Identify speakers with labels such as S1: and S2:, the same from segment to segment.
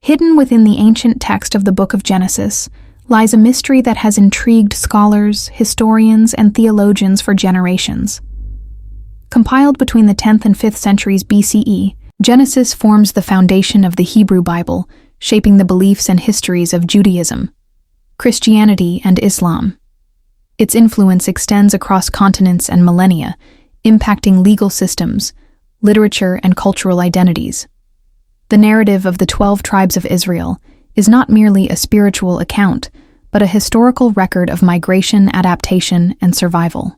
S1: Hidden within the ancient text of the Book of Genesis lies a mystery that has intrigued scholars, historians, and theologians for generations. Compiled between the 10th and 5th centuries BCE, Genesis forms the foundation of the Hebrew Bible, shaping the beliefs and histories of Judaism, Christianity, and Islam. Its influence extends across continents and millennia, impacting legal systems, literature, and cultural identities. The narrative of the 12 tribes of Israel is not merely a spiritual account, but a historical record of migration, adaptation, and survival.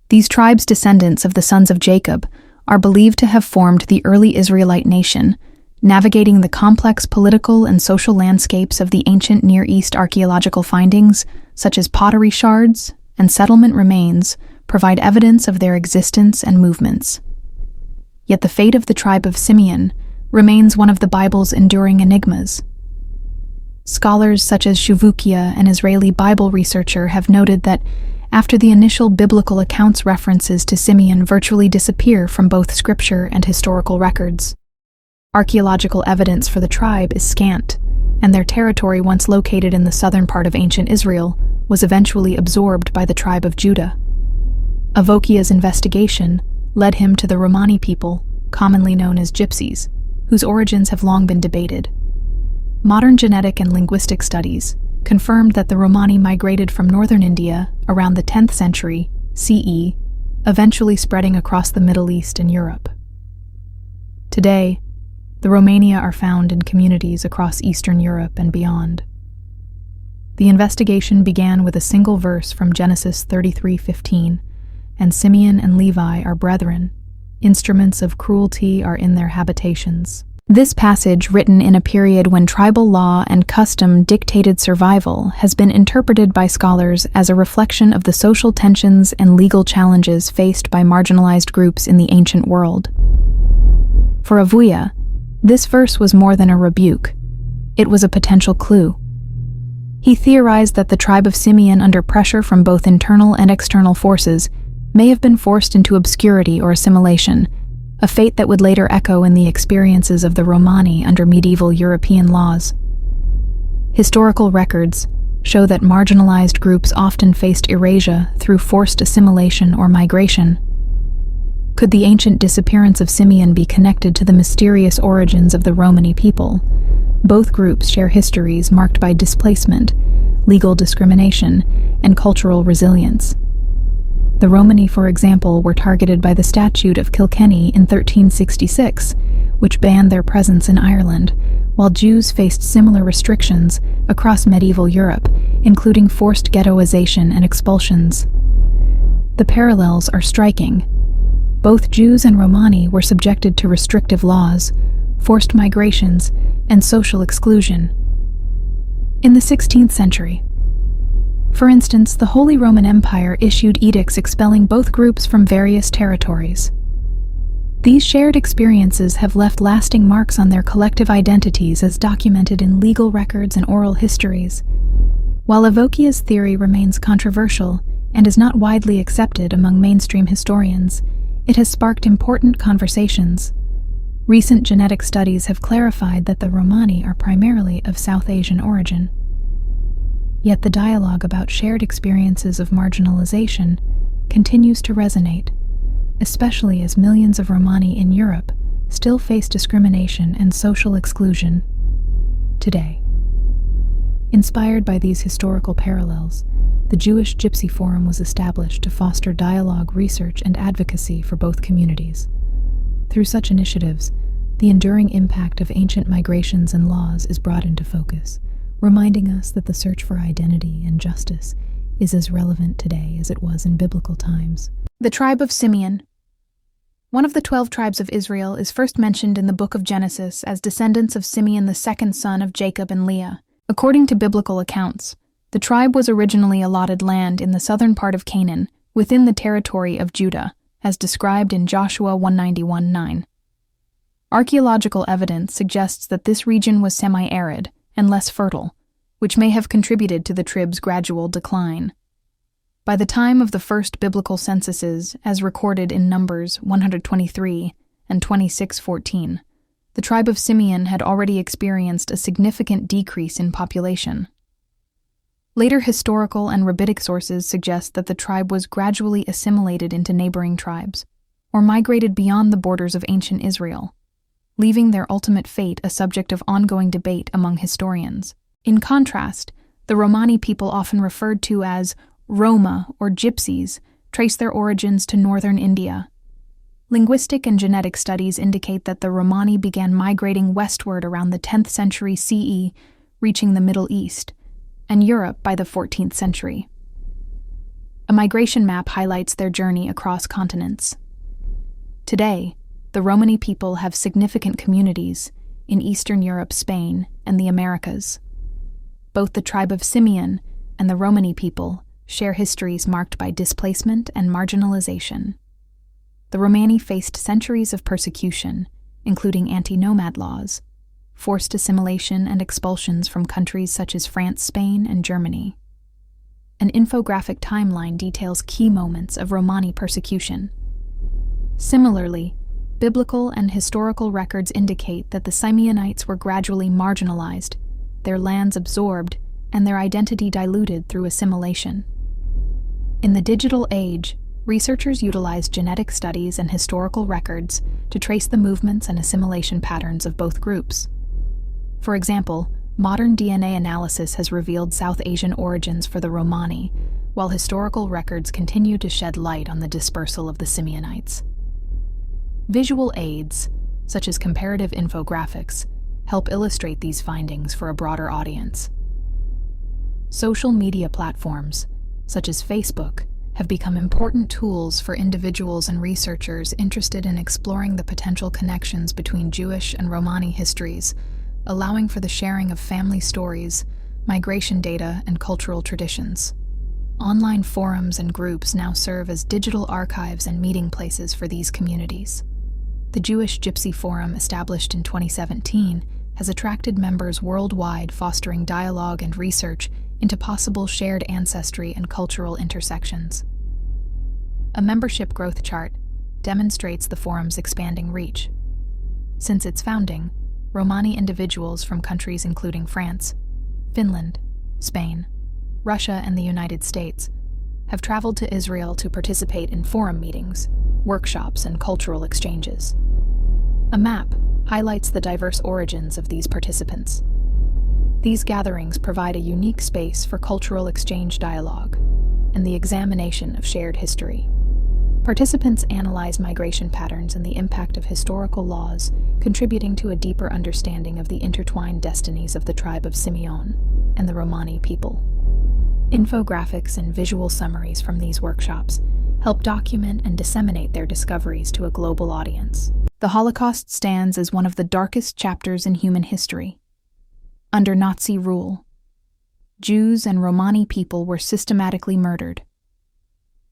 S1: These tribes, descendants of the sons of Jacob, are believed to have formed the early Israelite nation, navigating the complex political and social landscapes of the ancient Near East. Archaeological findings, such as pottery shards and settlement remains, provide evidence of their existence and movements. Yet the fate of the tribe of Simeon remains one of the Bible's enduring enigmas. Scholars such as Shmuel Avukia, an Israeli Bible researcher, have noted that after the initial biblical accounts, references to Simeon virtually disappear from both scripture and historical records. Archaeological evidence for the tribe is scant, and their territory, once located in the southern part of ancient Israel, was eventually absorbed by the tribe of Judah. Avukia's investigation led him to the Romani people, commonly known as Gypsies, whose origins have long been debated. Modern genetic and linguistic studies confirmed that the Romani migrated from northern India around the 10th century CE, eventually spreading across the Middle East and Europe. Today, the Romani are found in communities across Eastern Europe and beyond. The investigation began with a single verse from Genesis 33:15, and Simeon and Levi are brethren. Instruments of cruelty are in their habitations. This passage, written in a period when tribal law and custom dictated survival, has been interpreted by scholars as a reflection of the social tensions and legal challenges faced by marginalized groups in the ancient world. For Avukia, this verse was more than a rebuke. It was a potential clue. He theorized that the tribe of Simeon, under pressure from both internal and external forces, may have been forced into obscurity or assimilation, a fate that would later echo in the experiences of the Romani under medieval European laws. Historical records show that marginalized groups often faced erasure through forced assimilation or migration. Could the ancient disappearance of Simeon be connected to the mysterious origins of the Romani people? Both groups share histories marked by displacement, legal discrimination, and cultural resilience. The Romani, for example, were targeted by the Statute of Kilkenny in 1366, which banned their presence in Ireland, while Jews faced similar restrictions across medieval Europe, including forced ghettoization and expulsions. The parallels are striking. Both Jews and Romani were subjected to restrictive laws, forced migrations, and social exclusion. In the 16th century, for instance, the Holy Roman Empire issued edicts expelling both groups from various territories. These shared experiences have left lasting marks on their collective identities as documented in legal records and oral histories. While Avukia's theory remains controversial and is not widely accepted among mainstream historians, it has sparked important conversations. Recent genetic studies have clarified that the Romani are primarily of South Asian origin. Yet the dialogue about shared experiences of marginalization continues to resonate, especially as millions of Romani in Europe still face discrimination and social exclusion today. Inspired by these historical parallels, the Jewish-Gypsy Forum was established to foster dialogue, research, and advocacy for both communities. Through such initiatives, the enduring impact of ancient migrations and laws is brought into focus, reminding us that the search for identity and justice is as relevant today as it was in biblical times. The tribe of Simeon. One of the 12 tribes of Israel is first mentioned in the book of Genesis as descendants of Simeon, the second son of Jacob and Leah. According to biblical accounts, the tribe was originally allotted land in the southern part of Canaan, within the territory of Judah, as described in Joshua 191:9. Archaeological evidence suggests that this region was semi-arid and less fertile, which may have contributed to the tribe's gradual decline. By the time of the first biblical censuses, as recorded in Numbers 123 and 26:14, the tribe of Simeon had already experienced a significant decrease in population. Later historical and rabbinic sources suggest that the tribe was gradually assimilated into neighboring tribes, or migrated beyond the borders of ancient Israel, leaving their ultimate fate a subject of ongoing debate among historians. In contrast, the Romani people, often referred to as Roma or Gypsies, trace their origins to northern India. Linguistic and genetic studies indicate that the Romani began migrating westward around the 10th century CE, reaching the Middle East and Europe by the 14th century. A migration map highlights their journey across continents. Today, the Romani people have significant communities in Eastern Europe, Spain, and the Americas. Both the tribe of Simeon and the Romani people share histories marked by displacement and marginalization. The Romani faced centuries of persecution, including anti-nomad laws, forced assimilation and expulsions from countries such as France, Spain, and Germany. An infographic timeline details key moments of Romani persecution. Similarly, biblical and historical records indicate that the Simeonites were gradually marginalized, their lands absorbed, and their identity diluted through assimilation. In the digital age, researchers utilize genetic studies and historical records to trace the movements and assimilation patterns of both groups. For example, modern DNA analysis has revealed South Asian origins for the Romani, while historical records continue to shed light on the dispersal of the Simeonites. Visual aids, such as comparative infographics, help illustrate these findings for a broader audience. Social media platforms, such as Facebook, have become important tools for individuals and researchers interested in exploring the potential connections between Jewish and Romani histories, allowing for the sharing of family stories, migration data, and cultural traditions. Online forums and groups now serve as digital archives and meeting places for these communities. The Jewish-Gypsy Forum, established in 2017, has attracted members worldwide, fostering dialogue and research into possible shared ancestry and cultural intersections. A membership growth chart demonstrates the forum's expanding reach. Since its founding, Romani individuals from countries including France, Finland, Spain, Russia, and the United States have traveled to Israel to participate in forum meetings, workshops, and cultural exchanges. A map highlights the diverse origins of these participants. These gatherings provide a unique space for cultural exchange dialogue and the examination of shared history. Participants analyze migration patterns and the impact of historical laws, contributing to a deeper understanding of the intertwined destinies of the tribe of Simeon and the Romani people. Infographics and visual summaries from these workshops help document and disseminate their discoveries to a global audience. The Holocaust stands as one of the darkest chapters in human history. Under Nazi rule, Jews and Romani people were systematically murdered.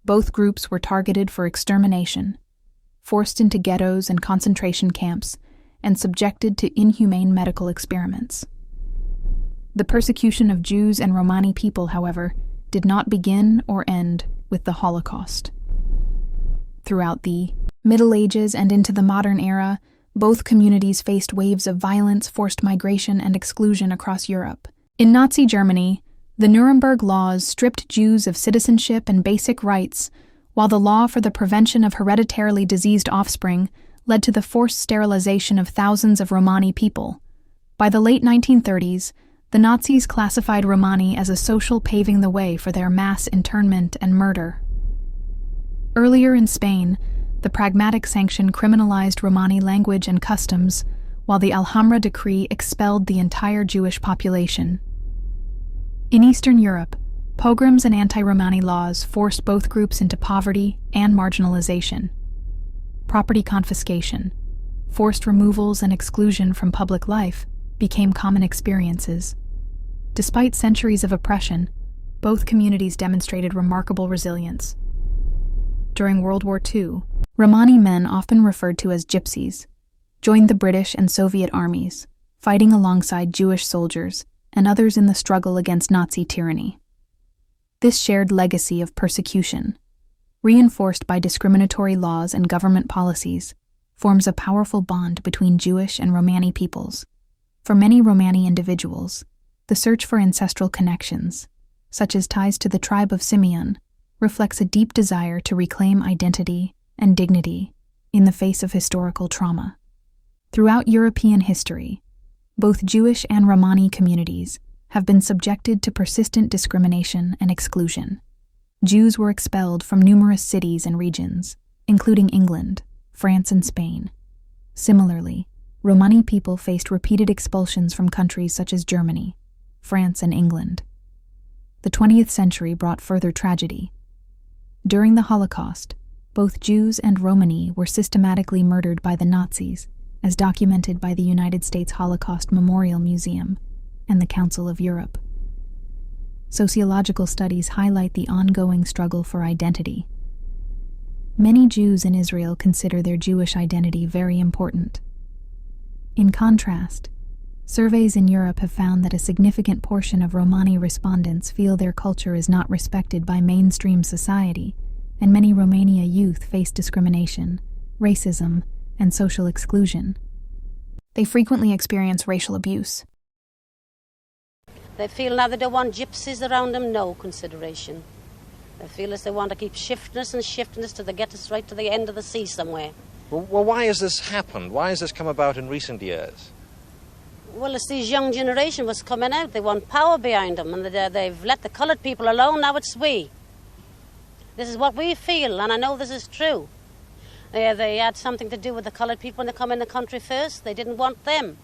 S1: Both groups were targeted for extermination, forced into ghettos and concentration camps, and subjected to inhumane medical experiments. The persecution of Jews and Romani people, however, did not begin or end with the Holocaust. Throughout the Middle Ages and into the modern era, both communities faced waves of violence, forced migration, and exclusion across Europe. In Nazi Germany, the Nuremberg laws stripped Jews of citizenship and basic rights, while the law for the prevention of hereditarily diseased offspring led to the forced sterilization of thousands of Romani people. By the late 1930s, the Nazis classified Romani as a social, paving the way for their mass internment and murder. Earlier in Spain, the Pragmatic Sanction criminalized Romani language and customs, while the Alhambra Decree expelled the entire Jewish population. In Eastern Europe, pogroms and anti-Romani laws forced both groups into poverty and marginalization. Property confiscation, forced removals, and exclusion from public life became common experiences. Despite centuries of oppression, both communities demonstrated remarkable resilience. During World War II, Romani men, often referred to as gypsies, joined the British and Soviet armies, fighting alongside Jewish soldiers and others in the struggle against Nazi tyranny. This shared legacy of persecution, reinforced by discriminatory laws and government policies, forms a powerful bond between Jewish and Romani peoples. For many Romani individuals, the search for ancestral connections, such as ties to the tribe of Simeon, reflects a deep desire to reclaim identity and dignity in the face of historical trauma. Throughout European history, both Jewish and Romani communities have been subjected to persistent discrimination and exclusion. Jews were expelled from numerous cities and regions, including England, France, and Spain. Similarly, Romani people faced repeated expulsions from countries such as Germany, France, and England. The 20th century brought further tragedy. During the Holocaust, both Jews and Romani were systematically murdered by the Nazis, as documented by the United States Holocaust Memorial Museum and the Council of Europe. Sociological studies highlight the ongoing struggle for identity. Many Jews in Israel consider their Jewish identity very important. In contrast, surveys in Europe have found that a significant portion of Romani respondents feel their culture is not respected by mainstream society, and many Romania youth face discrimination, racism, and social exclusion. They frequently experience racial abuse.
S2: They feel now they don't want gypsies around them, no consideration. They feel as they want to keep shifting us till they get us right to the end of the sea somewhere.
S3: Well, why has this happened? Why has this come about in recent years?
S2: Well, it's these young generation was coming out. They want power behind them, and they've let the coloured people alone. Now it's we. This is what we feel, and I know this is true. They had something to do with the coloured people when they come in the country first. They didn't want them.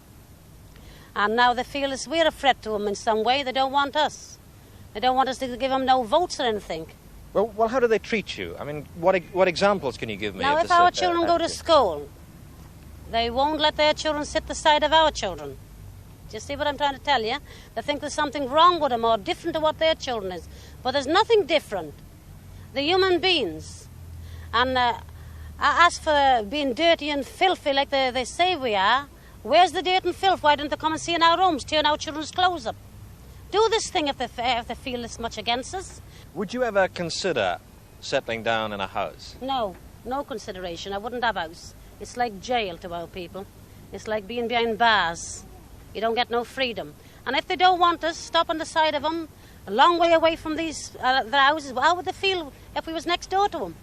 S2: And now they feel as we're a threat to them in some way. They don't want us. They don't want us to give them no votes or anything.
S3: Well, how do they treat you? I mean, what examples can you give me?
S2: Now, if our children go to school, they won't let their children sit the side of our children. Do you see what I'm trying to tell you? They think there's something wrong with them or different to what their children is. But there's nothing different. They're human beings. And as for being dirty and filthy like they say we are, where's the dirt and filth? Why don't they come and see in our homes, turn our children's clothes up? Do this thing if they feel this much against us.
S3: Would you ever consider settling down in a house?
S2: No consideration. I wouldn't have a house. It's like jail to our people. It's like being behind bars. You don't get no freedom. And if they don't want us, stop on the side of them, a long way away from these their houses. How would they feel if we was next door to them?